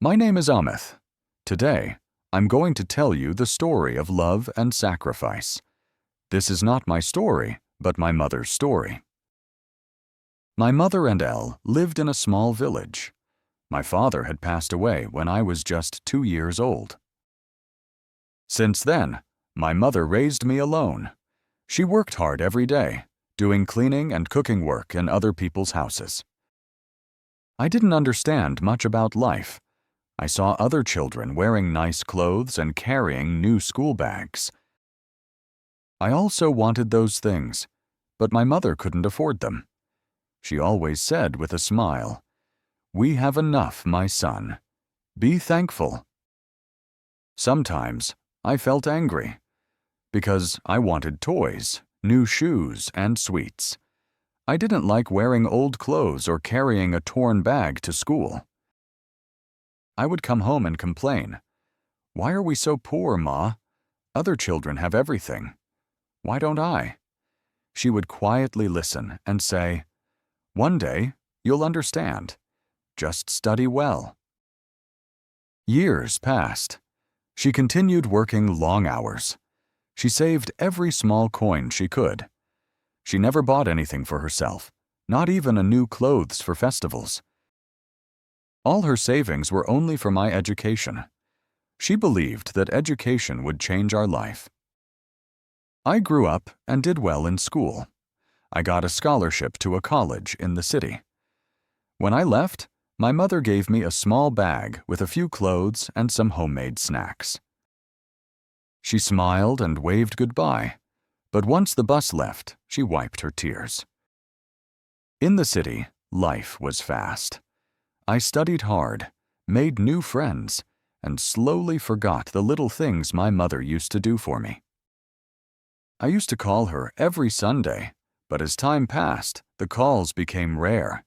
My name is Amith. Today, I'm going to tell you the story of love and sacrifice. This is not my story, but my mother's story. My mother and Elle lived in a small village. My father had passed away when I was just 2 years old. Since then, my mother raised me alone. She worked hard every day, doing cleaning and cooking work in other people's houses. I didn't understand much about life. I saw other children wearing nice clothes and carrying new school bags. I also wanted those things, but my mother couldn't afford them. She always said with a smile, "We have enough, my son. Be thankful." Sometimes I felt angry because I wanted toys, new shoes, and sweets. I didn't like wearing old clothes or carrying a torn bag to school. I would come home and complain, "Why are we so poor, Ma? Other children have everything. Why don't I?" She would quietly listen and say, "One day, you'll understand. Just study well." Years passed. She continued working long hours. She saved every small coin she could. She never bought anything for herself, not even a new clothes for festivals. All her savings were only for my education. She believed that education would change our life. I grew up and did well in school. I got a scholarship to a college in the city. When I left, my mother gave me a small bag with a few clothes and some homemade snacks. She smiled and waved goodbye, but once the bus left, she wiped her tears. In the city, life was fast. I studied hard, made new friends, and slowly forgot the little things my mother used to do for me. I used to call her every Sunday, but as time passed, the calls became rare.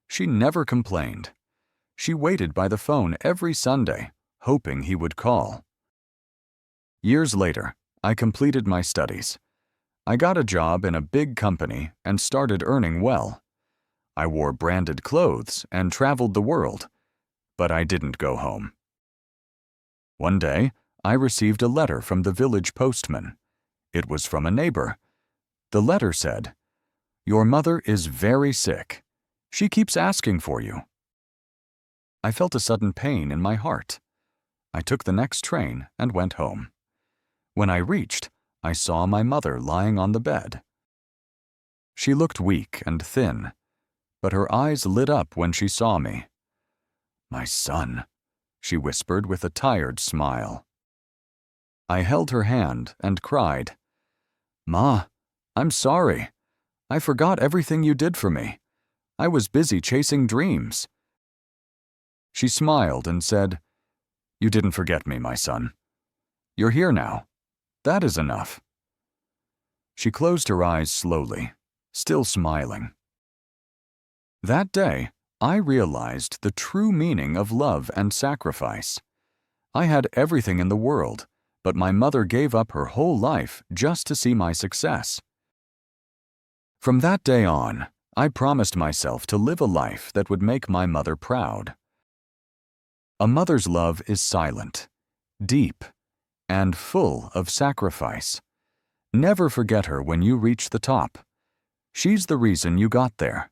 She never complained. She waited by the phone every Sunday, hoping he would call. Years later, I completed my studies. I got a job in a big company and started earning well. I wore branded clothes and traveled the world, but I didn't go home. One day, I received a letter from the village postman. It was from a neighbor. The letter said, "Your mother is very sick. She keeps asking for you." I felt a sudden pain in my heart. I took the next train and went home. When I reached, I saw my mother lying on the bed. She looked weak and thin, but her eyes lit up when she saw me. "My son," she whispered with a tired smile. I held her hand and cried, "Ma, I'm sorry. I forgot everything you did for me. I was busy chasing dreams." She smiled and said, "You didn't forget me, my son. You're here now. That is enough." She closed her eyes slowly, still smiling. That day, I realized the true meaning of love and sacrifice. I had everything in the world, but my mother gave up her whole life just to see my success. From that day on, I promised myself to live a life that would make my mother proud. A mother's love is silent, deep, and full of sacrifice. Never forget her when you reach the top. She's the reason you got there.